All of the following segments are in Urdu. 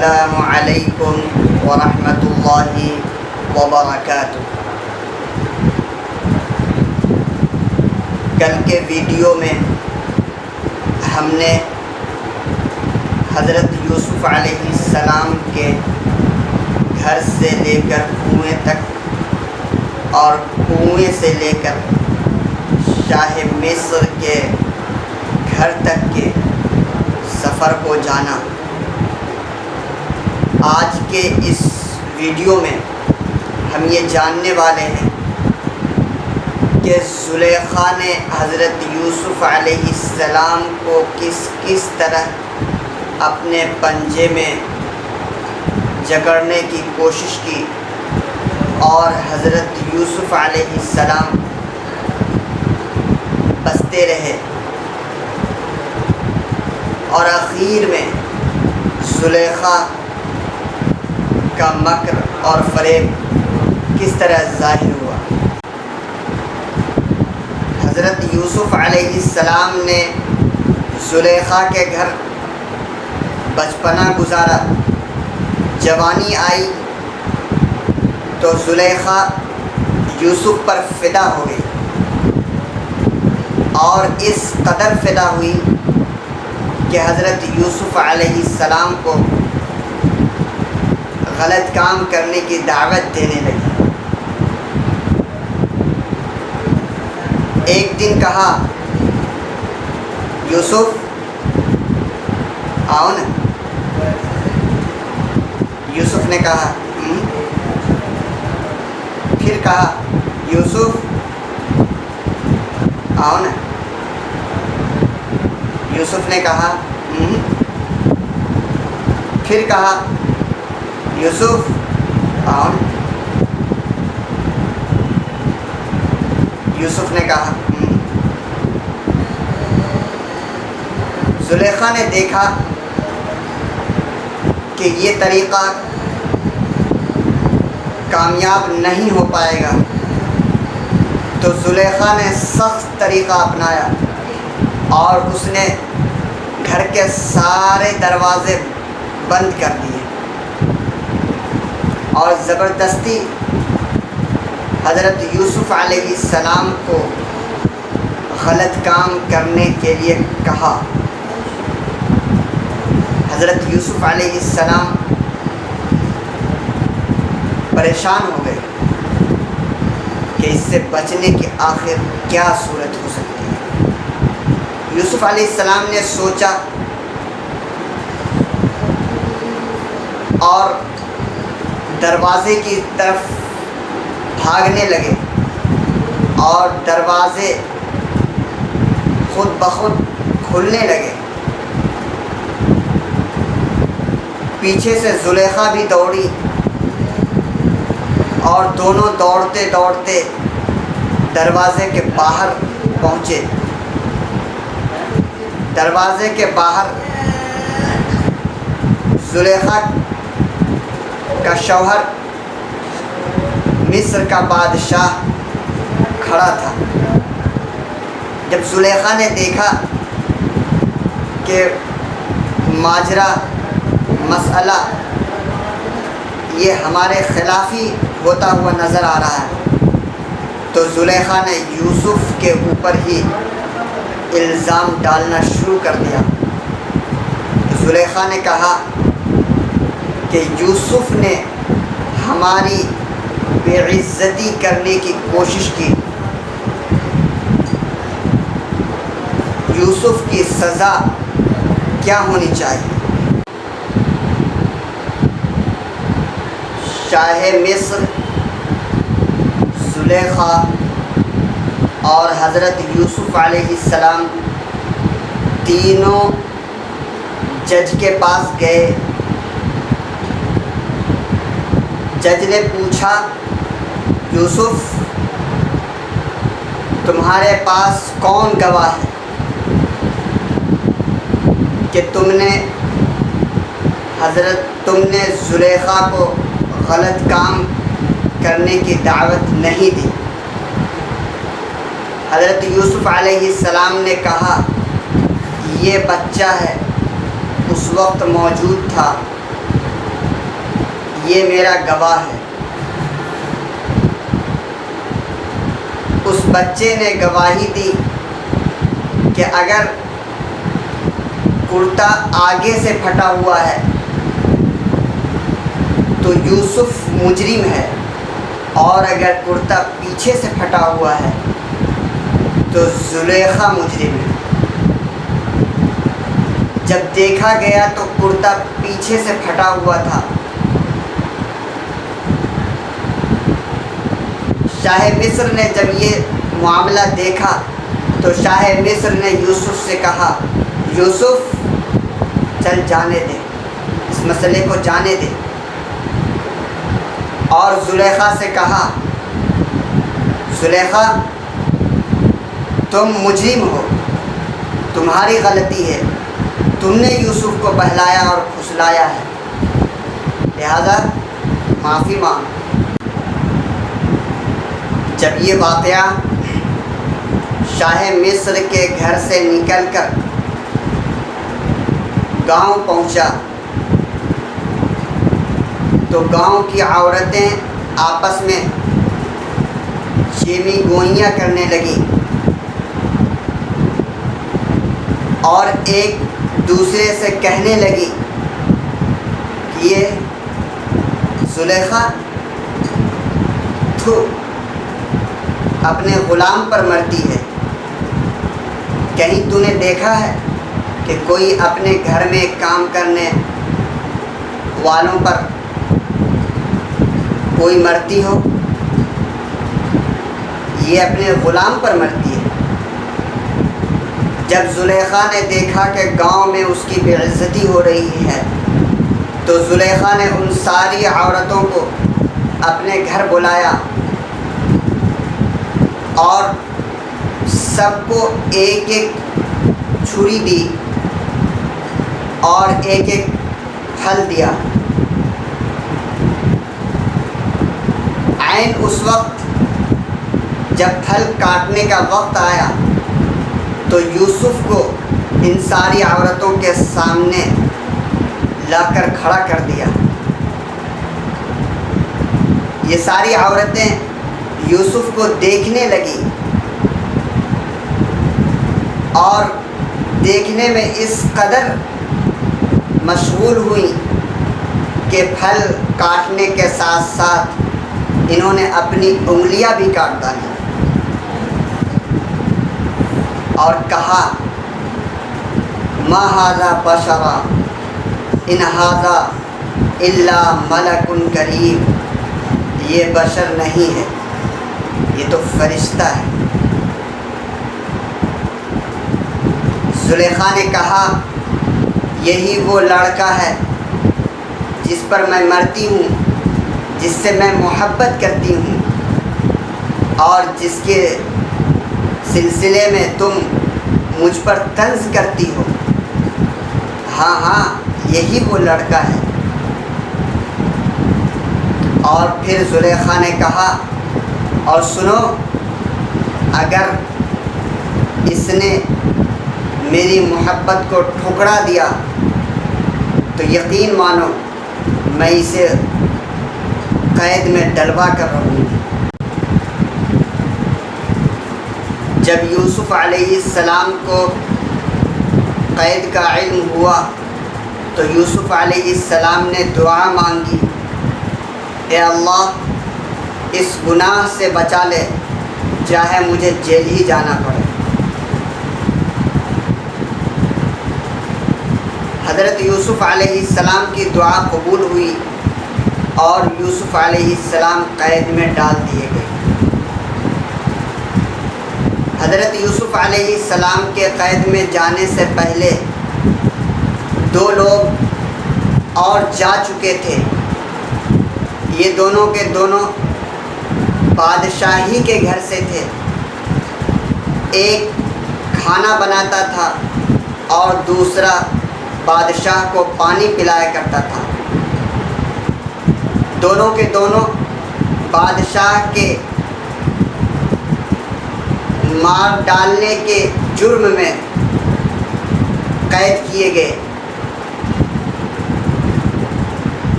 السلام علیکم ورحمۃ اللہ وبرکاتہ۔ کل کے ویڈیو میں ہم نے حضرت یوسف علیہ السلام کے گھر سے لے کر کنویں تک اور کنویں سے لے کر شاہ مصر کے گھر تک کے سفر کو جانا۔ آج کے اس ویڈیو میں ہم یہ جاننے والے ہیں کہ زلیخا نے حضرت یوسف علیہ السلام کو کس طرح اپنے پنجے میں جکڑنے کی کوشش کی اور حضرت یوسف علیہ السلام بچتے رہے، اور آخر میں زلیخا کا مکر اور فریب کس طرح ظاہر ہوا۔ حضرت یوسف علیہ السلام نے زلیخا کے گھر بچپنا گزارا، جوانی آئی تو زلیخا یوسف پر فدا ہو گئی، اور اس قدر فدا ہوئی کہ حضرت یوسف علیہ السلام کو غلط کام کرنے کی دعوت دینے لگی۔ ایک دن کہا، یوسف آؤ نا۔ یوسف نے کہا پھر کہا، یوسف آؤ نا۔ یوسف نے کہا پھر کہا، یوسف آؤ نا۔ یوسف نے کہا زلیخا نے دیکھا کہ یہ طریقہ کامیاب نہیں ہو پائے گا، تو زلیخا نے سخت طریقہ اپنایا اور اس نے گھر کے سارے دروازے بند کر دیے اور زبردستی حضرت یوسف علیہ السلام کو غلط کام کرنے کے لیے کہا۔ حضرت یوسف علیہ السلام پریشان ہو گئے کہ اس سے بچنے کی آخر کیا صورت ہو سکتی ہے۔ یوسف علیہ السلام نے سوچا اور دروازے کی طرف بھاگنے لگے، اور دروازے خود بخود کھلنے لگے۔ پیچھے سے زلیخا بھی دوڑی، اور دونوں دوڑتے دوڑتے دروازے کے باہر پہنچے۔ دروازے کے باہر زلیخا کا شوہر مصر کا بادشاہ کھڑا تھا۔ جب زلیخا نے دیکھا کہ ماجرا مسئلہ یہ ہمارے خلاف ہی ہوتا ہوا نظر آ رہا ہے، تو زلیخا نے یوسف کے اوپر ہی الزام ڈالنا شروع کر دیا۔ زلیخا نے کہا کہ یوسف نے ہماری بے عزتی کرنے کی کوشش کی، یوسف کی سزا کیا ہونی چاہیے؟ شاہ مصر، زلیخا اور حضرت یوسف علیہ السلام تینوں جج کے پاس گئے۔ جج نے پوچھا، یوسف تمہارے پاس کون گواہ ہے کہ تم نے زلیخا کو غلط کام کرنے کی دعوت نہیں دی؟ حضرت یوسف علیہ السلام نے کہا یہ بچہ ہے، اس وقت موجود تھا یہ میرا گواہ ہے۔ اس بچے نے گواہی دی کہ اگر کرتا آگے سے پھٹا ہوا ہے تو یوسف مجرم ہے، اور اگر کرتا پیچھے سے پھٹا ہوا ہے تو زلیخا مجرم ہے۔ جب دیکھا گیا تو کرتا پیچھے سے پھٹا ہوا تھا۔ شاہ مصر نے جب یہ معاملہ دیکھا تو شاہ مصر نے یوسف سے کہا، یوسف چل جانے دے، اس مسئلے کو جانے دے۔ اور زلیخا سے کہا، زلیخا تم مجرم ہو، تمہاری غلطی ہے، تم نے یوسف کو بہلایا اور پھسلایا ہے، لہذا معافی مانگ۔ جب یہ واقعہ شاہ مصر کے گھر سے نکل کر گاؤں پہنچا تو گاؤں کی عورتیں آپس میں چیمی گوئیاں کرنے لگیں اور ایک دوسرے سے کہنے لگی کہ یہ زلیخا تو اپنے غلام پر مرتی ہے، کہیں تو نے دیکھا ہے کہ کوئی اپنے گھر میں کام کرنے والوں پر کوئی مرتی ہو؟ یہ اپنے غلام پر مرتی ہے۔ جب زلیخا نے دیکھا کہ گاؤں میں اس کی بے عزتی ہو رہی ہے تو زلیخا نے ان ساری عورتوں کو اپنے گھر بلایا اور سب کو ایک ایک چھری دی اور ایک ایک پھل دیا۔ عین اس وقت جب پھل کاٹنے کا وقت آیا تو یوسف کو ان ساری عورتوں کے سامنے لا کر کھڑا کر دیا۔ یہ ساری عورتیں یوسف کو دیکھنے لگی اور دیکھنے میں اس قدر مشغول ہوئی کہ پھل کاٹنے کے ساتھ ساتھ انہوں نے اپنی انگلیاں بھی کاٹ ڈالی اور کہا، ما ھذا بشرا ان ھذا الا ملک کریم، یہ بشر نہیں ہے، یہ تو فرشتہ ہے۔ زلیخا نے کہا، یہی وہ لڑکا ہے جس پر میں مرتی ہوں، جس سے میں محبت کرتی ہوں اور جس کے سلسلے میں تم مجھ پر طنز کرتی ہو۔ ہاں ہاں یہی وہ لڑکا ہے۔ اور پھر زلیخا نے کہا، اور سنو، اگر اس نے میری محبت کو ٹھکرا دیا تو یقین مانو میں اسے قید میں ڈلوا کر رہوں گی۔ جب یوسف علیہ السلام کو قید کا علم ہوا تو یوسف علیہ السلام نے دعا مانگی، اے اللہ اس گناہ سے بچا لے، چاہے مجھے جیل ہی جانا پڑے۔ حضرت یوسف علیہ السلام کی دعا قبول ہوئی اور یوسف علیہ السلام قید میں ڈال دیے گئے۔ حضرت یوسف علیہ السلام کے قید میں جانے سے پہلے دو لوگ اور جا چکے تھے۔ یہ دونوں کے دونوں بادشاہی کے گھر سے تھے۔ ایک کھانا بناتا تھا اور دوسرا بادشاہ کو پانی پلایا کرتا تھا۔ دونوں کے دونوں بادشاہ کے مار ڈالنے کے جرم میں قید کیے گئے۔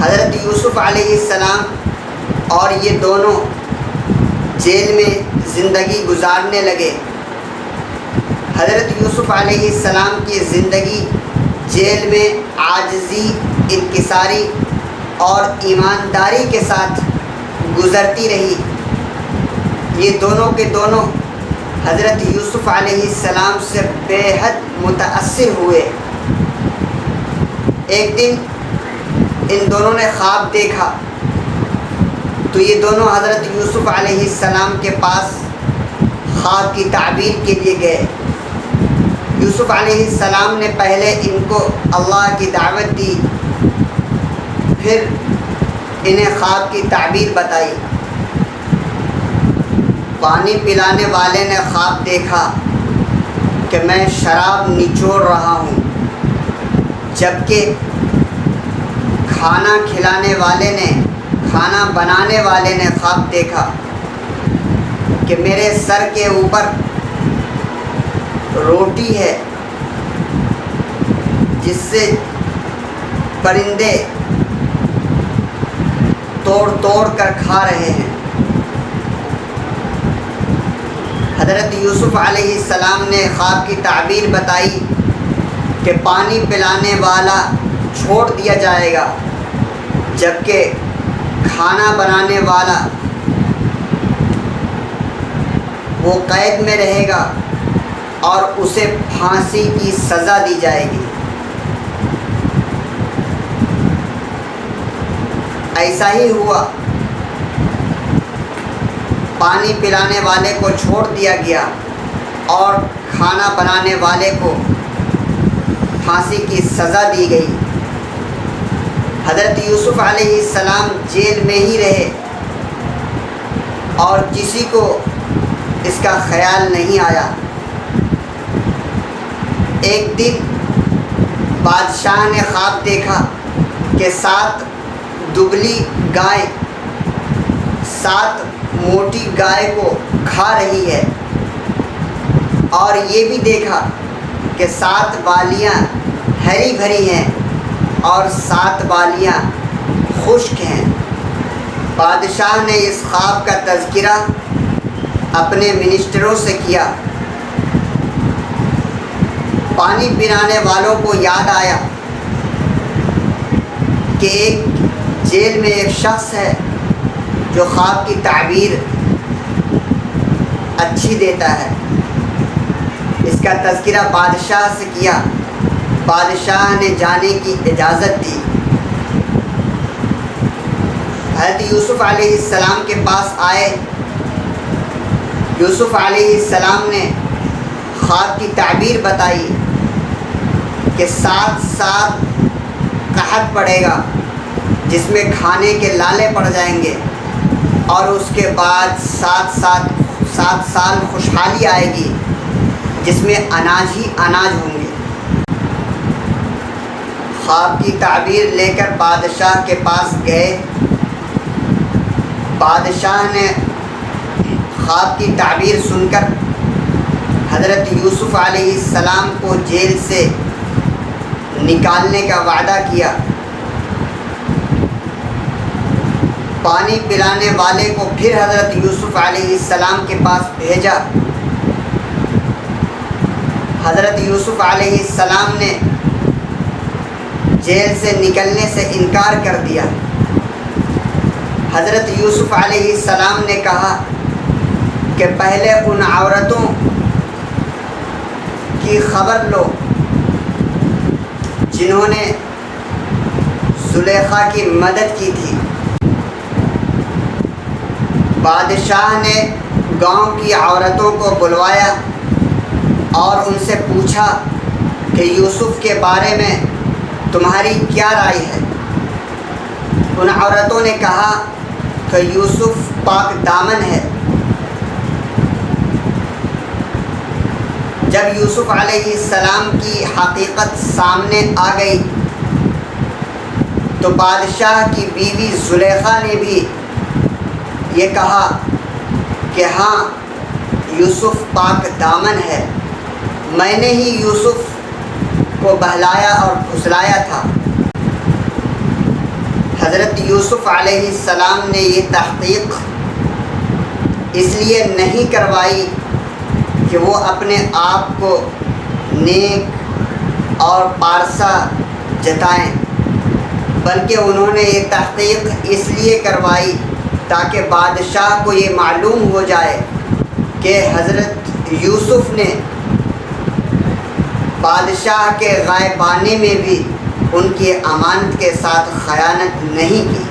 حضرت یوسف علیہ السلام اور یہ دونوں جیل میں زندگی گزارنے لگے۔ حضرت یوسف علیہ السلام کی زندگی جیل میں عاجزی، انکساری اور ایمانداری کے ساتھ گزرتی رہی۔ یہ دونوں کے دونوں حضرت یوسف علیہ السلام سے بے حد متاثر ہوئے۔ ایک دن ان دونوں نے خواب دیکھا تو یہ دونوں حضرت یوسف علیہ السلام کے پاس خواب کی تعبیر کے لیے گئے۔ یوسف علیہ السلام نے پہلے ان کو اللہ کی دعوت دی، پھر انہیں خواب کی تعبیر بتائی۔ پانی پلانے والے نے خواب دیکھا کہ میں شراب نچوڑ رہا ہوں، جبکہ کھانا کھلانے والے نے، کھانا بنانے والے نے خواب دیکھا کہ میرے سر کے اوپر روٹی ہے جس سے پرندے توڑ توڑ کر کھا رہے ہیں۔ حضرت یوسف علیہ السلام نے خواب کی تعبیر بتائی کہ پانی پلانے والا چھوڑ دیا جائے گا، جبکہ کھانا بنانے والا وہ قید میں رہے گا اور اسے پھانسی کی سزا دی جائے گی۔ ایسا ہی ہوا، پانی پلانے والے کو چھوڑ دیا گیا اور کھانا بنانے والے کو پھانسی کی سزا دی گئی۔ حضرت یوسف علیہ السلام جیل میں ہی رہے اور کسی کو اس کا خیال نہیں آیا۔ ایک دن بادشاہ نے خواب دیکھا کہ 7 دبلی گائے 7 موٹی گائے کو کھا رہی ہے، اور یہ بھی دیکھا کہ 7 بالیاں ہری بھری ہیں اور 7 بالیاں خشک ہیں۔ بادشاہ نے اس خواب کا تذکرہ اپنے منسٹروں سے کیا۔ پانی پلانے والوں کو یاد آیا کہ ایک جیل میں ایک شخص ہے جو خواب کی تعبیر اچھی دیتا ہے۔ اس کا تذکرہ بادشاہ سے کیا۔ بادشاہ نے جانے کی اجازت دی۔ حضرت یوسف علیہ السلام کے پاس آئے۔ یوسف علیہ السلام نے خواب کی تعبیر بتائی کہ 7 قحط پڑے گا جس میں کھانے کے لالے پڑ جائیں گے، اور اس کے بعد 7 سال خوشحالی آئے گی جس میں اناج ہی اناج ہوں گے۔ خواب کی تعبیر لے کر بادشاہ کے پاس گئے۔ بادشاہ نے خواب کی تعبیر سن کر حضرت یوسف علیہ السلام کو جیل سے نکالنے کا وعدہ کیا۔ پانی پلانے والے کو پھر حضرت یوسف علیہ السلام کے پاس بھیجا۔ حضرت یوسف علیہ السلام نے جیل سے نکلنے سے انکار کر دیا۔ حضرت یوسف علیہ السلام نے کہا کہ پہلے ان عورتوں کی خبر لو جنہوں نے زلیخا کی مدد کی تھی۔ بادشاہ نے گاؤں کی عورتوں کو بلوایا اور ان سے پوچھا کہ یوسف کے بارے میں تمہاری کیا رائے ہے؟ ان عورتوں نے کہا کہ یوسف پاک دامن ہے۔ جب یوسف علیہ السلام کی حقیقت سامنے آ گئی تو بادشاہ کی بیوی زلیخا نے بھی یہ کہا کہ ہاں یوسف پاک دامن ہے، میں نے ہی یوسف کو بہلایا اور پھسلایا تھا۔ حضرت یوسف علیہ السلام نے یہ تحقیق اس لیے نہیں کروائی کہ وہ اپنے آپ کو نیک اور پارسا جتائیں، بلکہ انہوں نے یہ تحقیق اس لیے کروائی تاکہ بادشاہ کو یہ معلوم ہو جائے کہ حضرت یوسف نے بادشاہ کے غائبانے میں بھی ان کی امانت کے ساتھ خیانت نہیں کی۔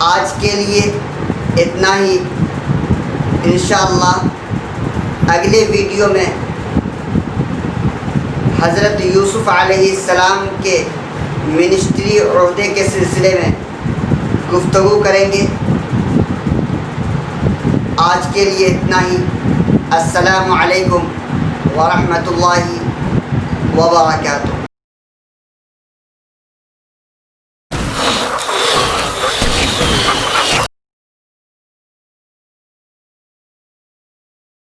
آج کے لیے اتنا ہی، انشاءاللہ اگلے ویڈیو میں حضرت یوسف علیہ السلام کے منسٹری عہدے کے سلسلے میں گفتگو کریں گے۔ آج کے لیے اتنا ہی۔ السلام علیکم ورحمۃ اللہ وبرکاتہ۔